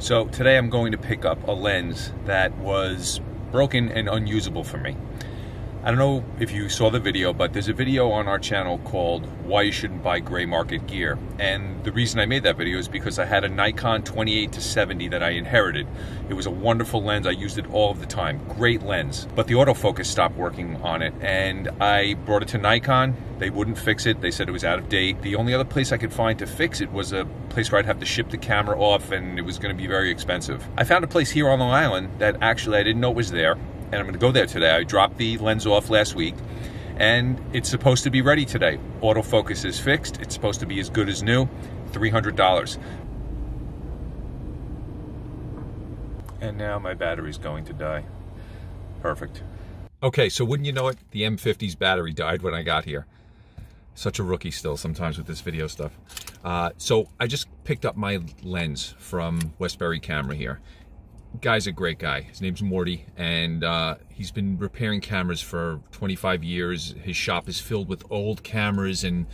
So today I'm going to pick up a lens that was broken and unusable for me. I don't know if you saw the video, but there's a video on our channel called Why You Shouldn't Buy Gray Market Gear. And the reason I made that video is because I had a Nikon 28-70 that I inherited. It was a wonderful lens. I used it all of the time. Great lens. But the autofocus stopped working on it, and I brought it to Nikon. They wouldn't fix it. They said it was out of date. The only other place I could find to fix it was a place where I'd have to ship the camera off, and it was going to be very expensive. I found a place here on Long Island that actually I didn't know was there, and I'm going to go there today. I dropped the lens off last week, and it's supposed to be ready today. Autofocus is fixed. It's supposed to be as good as new. $300. And now my battery's going to die. Perfect. Okay, so wouldn't you know it, the M50's battery died when I got here. Such a rookie still sometimes with this video stuff. So I just picked up my lens from Westbury Camera here. Guy's a great guy. His name's Morty, and he's been repairing cameras for 25 years. His shop is filled with old cameras and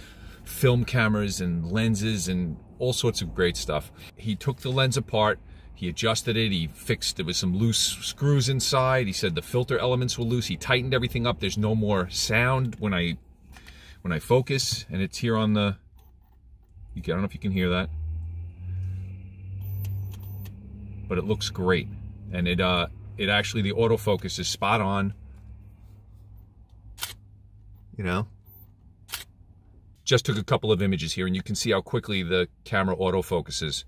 film cameras and lenses and all sorts of great stuff. He took the lens apart, he adjusted it, he fixed, there was some loose screws inside. He said the filter elements were loose. He tightened everything up. There's no more sound when I focus, and it's here on the, I don't know if you can hear that, but it looks great. And it actually, the autofocus is spot on. You know, just took a couple of images here, and you can see how quickly the camera autofocuses.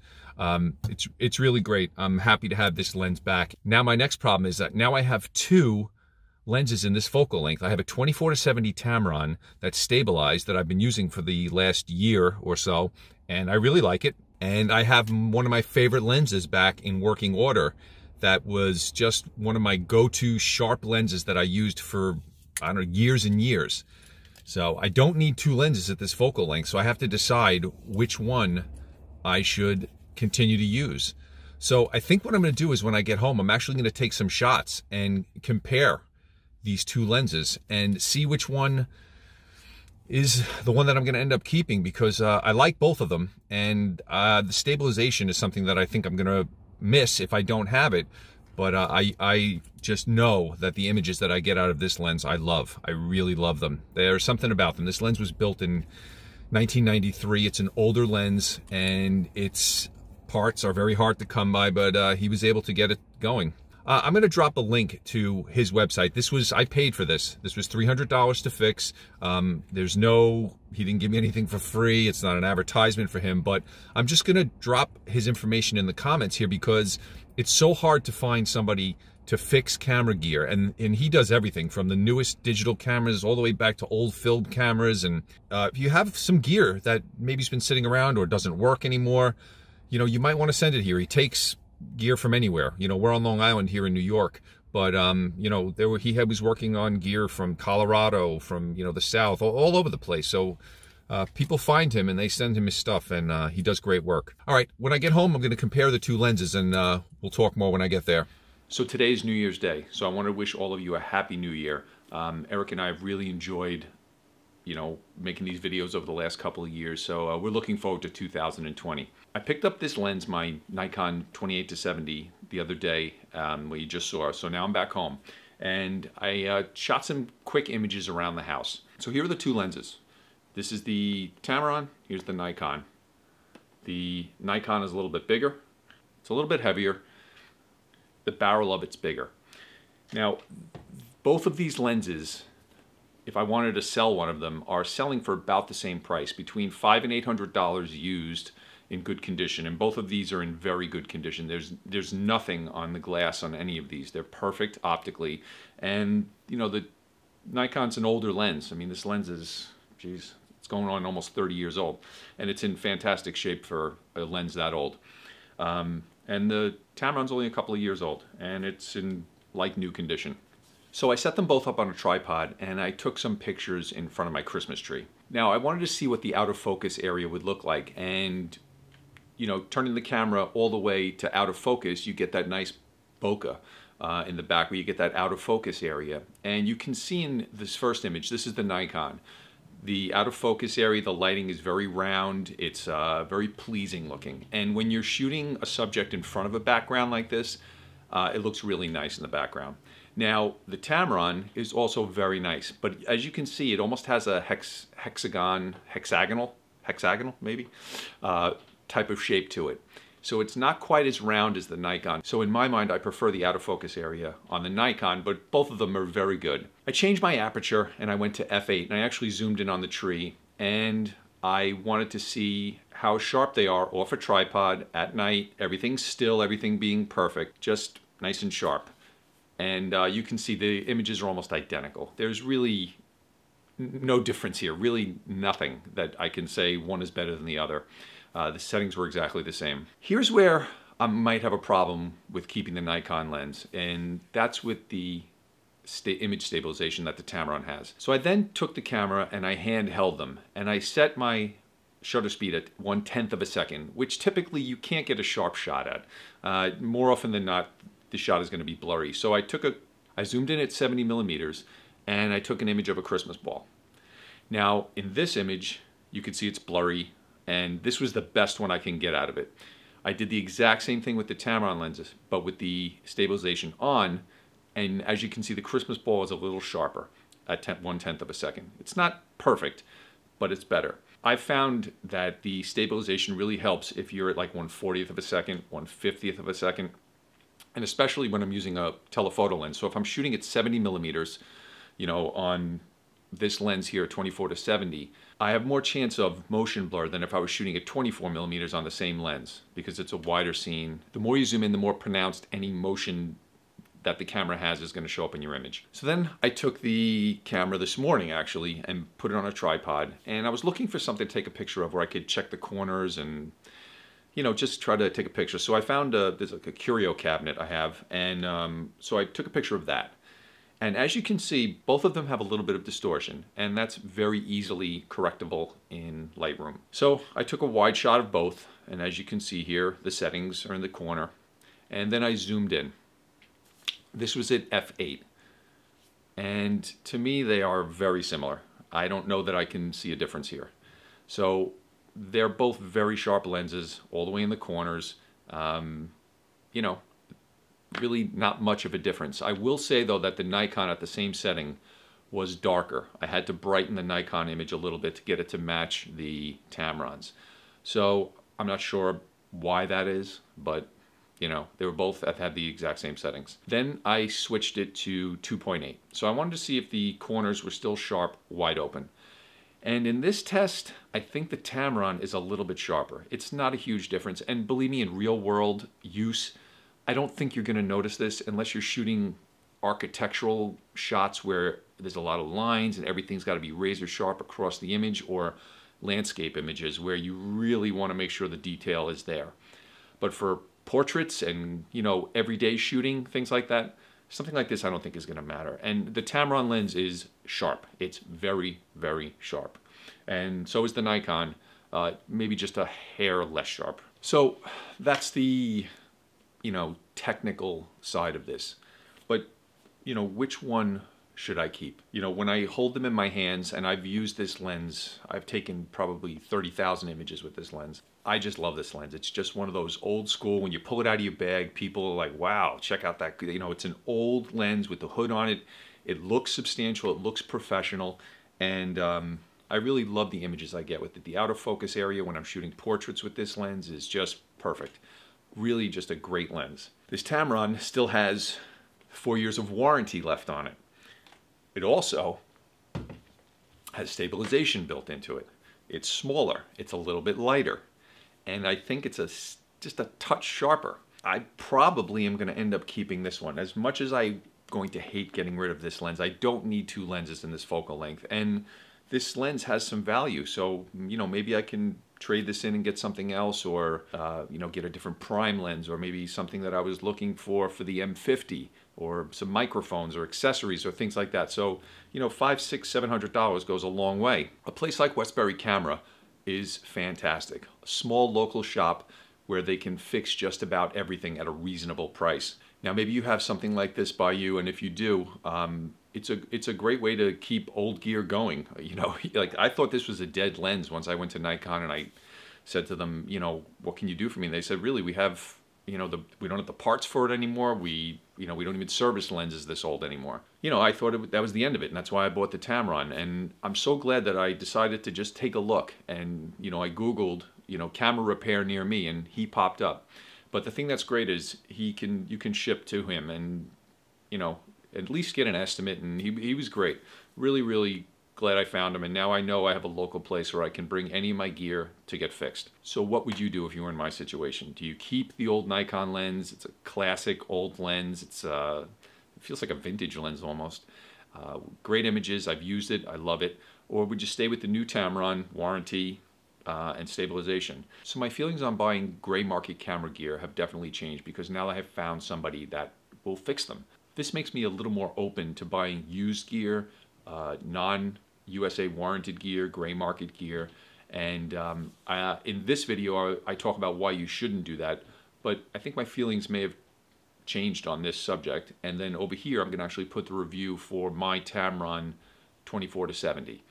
It's really great. I'm happy to have this lens back. Now my next problem is that now I have two lenses in this focal length. I have a 24-70 Tamron that's stabilized that I've been using for the last year or so, and I really like it. And I have one of my favorite lenses back in working order that was just one of my go-to sharp lenses that I used for, I don't know, years and years. So I don't need two lenses at this focal length, so I have to decide which one I should continue to use. So I think what I'm going to do is when I get home, I'm actually going to take some shots and compare these two lenses and see which one is the one that I'm going to end up keeping, because I like both of them, and the stabilization is something that I think I'm going to miss if I don't have it. But I just know that the images that I get out of this lens I love. I really love them. There's something about them. This lens was built in 1993. It's an older lens, and its parts are very hard to come by, but he was able to get it going. I'm going to drop a link to his website. I paid for this. This was $300 to fix. He didn't give me anything for free. It's not an advertisement for him, but I'm just going to drop his information in the comments here because it's so hard to find somebody to fix camera gear. And he does everything from the newest digital cameras all the way back to old film cameras. And if you have some gear that maybe's been sitting around or doesn't work anymore, you know, you might want to send it here. He takes gear from anywhere. You know, we're on Long Island here in New York, but you know, he was working on gear from Colorado, from, you know, the South, all over the place. So people find him and they send him his stuff, and he does great work. All right, when I get home, I'm going to compare the two lenses, and we'll talk more when I get there. So today's New Year's Day, so I want to wish all of you a happy New Year. Eric and I have really enjoyed, you know, making these videos over the last couple of years, so we're looking forward to 2020. I picked up this lens, my Nikon 28-70, the other day, where you just saw. So now I'm back home, and I shot some quick images around the house. So here are the two lenses. This is the Tamron, here's the Nikon. The Nikon is a little bit bigger, it's a little bit heavier, the barrel of it's bigger. Now, both of these lenses, if I wanted to sell one of them, are selling for about the same price, between $500 and $800 used in good condition, and both of these are in very good condition. There's nothing on the glass on any of these. They're perfect optically, and you know, the Nikon's an older lens. I mean, this lens is, geez, it's going on almost 30 years old, and it's in fantastic shape for a lens that old. And the Tamron's only a couple of years old, and it's in like new condition. So I set them both up on a tripod, and I took some pictures in front of my Christmas tree. Now I wanted to see what the out of focus area would look like, and you know, turning the camera all the way to out of focus, you get that nice bokeh in the back where you get that out of focus area. And you can see in this first image, this is the Nikon. The out of focus area, the lighting is very round. It's very pleasing looking. And when you're shooting a subject in front of a background like this, it looks really nice in the background. Now, the Tamron is also very nice, but as you can see, it almost has a hexagonal maybe, type of shape to it. So it's not quite as round as the Nikon. So in my mind, I prefer the out of focus area on the Nikon, but both of them are very good. I changed my aperture and I went to f8 and I actually zoomed in on the tree, and I wanted to see how sharp they are off a tripod at night. Everything's still, everything being perfect, just nice and sharp. And you can see the images are almost identical. There's really no difference here, really nothing that I can say one is better than the other. The settings were exactly the same. Here's where I might have a problem with keeping the Nikon lens, and that's with the image stabilization that the Tamron has. So I then took the camera and I handheld them, and I set my shutter speed at 1/10 of a second, which typically you can't get a sharp shot at. More often than not, the shot is going to be blurry. So I zoomed in at 70 millimeters, and I took an image of a Christmas ball. Now, in this image, you can see it's blurry, and this was the best one I can get out of it. I did the exact same thing with the Tamron lenses, but with the stabilization on, and as you can see, the Christmas ball is a little sharper at 1/10 of a second. It's not perfect, but it's better. I found that the stabilization really helps if you're at like 1/40th of a second, 1/50th of a second, and especially when I'm using a telephoto lens. So if I'm shooting at 70 millimeters, you know, on this lens here, 24-70, I have more chance of motion blur than if I was shooting at 24 millimeters on the same lens, because it's a wider scene. The more you zoom in, the more pronounced any motion that the camera has is going to show up in your image. So then I took the camera this morning actually and put it on a tripod, and I was looking for something to take a picture of where I could check the corners and, you know, just try to take a picture. So I found there's like a curio cabinet I have, and so I took a picture of that. And as you can see, both of them have a little bit of distortion, and that's very easily correctable in Lightroom. So I took a wide shot of both, and as you can see here, the settings are in the corner, and then I zoomed in. This was at f8, and to me they are very similar. I don't know that I can see a difference here. So they're both very sharp lenses all the way in the corners. You know, really not much of a difference. I will say though that the Nikon at the same setting was darker. I had to brighten the Nikon image a little bit to get it to match the Tamron's. So I'm not sure why that is, but you know, they were both had the exact same settings. Then I switched it to 2.8. So I wanted to see if the corners were still sharp, wide open. And in this test, I think the Tamron is a little bit sharper. It's not a huge difference. And believe me, in real world use, I don't think you're going to notice this unless you're shooting architectural shots where there's a lot of lines and everything's got to be razor sharp across the image, or landscape images where you really want to make sure the detail is there. But for portraits and, you know, everyday shooting, things like that, something like this I don't think is going to matter. And the Tamron lens is sharp. It's very, very sharp. And so is the Nikon, maybe just a hair less sharp. So that's the, you know, technical side of this. But, you know, which one should I keep? You know, when I hold them in my hands, and I've used this lens, I've taken probably 30,000 images with this lens. I just love this lens. It's just one of those old school, when you pull it out of your bag, people are like, wow, check out that, you know, it's an old lens with the hood on it. It looks substantial, it looks professional, and I really love the images I get with it. The out of focus area when I'm shooting portraits with this lens is just perfect. Really just a great lens. This Tamron still has 4 years of warranty left on it. It also has stabilization built into it. It's smaller, it's a little bit lighter, and I think it's just a touch sharper. I probably am going to end up keeping this one. As much as I'm going to hate getting rid of this lens, I don't need two lenses in this focal length, and this lens has some value, so, you know, maybe I can trade this in and get something else, or you know, get a different prime lens, or maybe something that I was looking for the M50, or some microphones or accessories or things like that. So, you know, $500, $600, $700 goes a long way. A place like Westbury Camera is fantastic. A small local shop where they can fix just about everything at a reasonable price. Now, maybe you have something like this by you, and if you do, it's a great way to keep old gear going. You know, like I thought this was a dead lens once I went to Nikon and I said to them, you know, what can you do for me? And they said, really, we have, you know, we don't have the parts for it anymore. We don't even service lenses this old anymore. You know, I thought that was the end of it, and that's why I bought the Tamron. And I'm so glad that I decided to just take a look. And, you know, I Googled, you know, camera repair near me, and he popped up. But the thing that's great is you can ship to him and, you know, at least get an estimate. And he was great. Really, really glad I found him, and now I know I have a local place where I can bring any of my gear to get fixed. So what would you do if you were in my situation? Do you keep the old Nikon lens? It's a classic old lens. It feels like a vintage lens almost. Great images. I've used it. I love it. Or would you stay with the new Tamron, warranty, and stabilization? So my feelings on buying gray market camera gear have definitely changed because now I have found somebody that will fix them. This makes me a little more open to buying used gear, non-USA warranted gear, gray market gear. And in this video, I talk about why you shouldn't do that. But I think my feelings may have changed on this subject. And then over here, I'm going to actually put the review for my Tamron 24-70,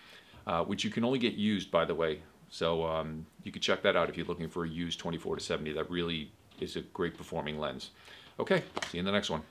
which you can only get used, by the way. So you can check that out if you're looking for a used 24-70. That really is a great performing lens. Okay, see you in the next one.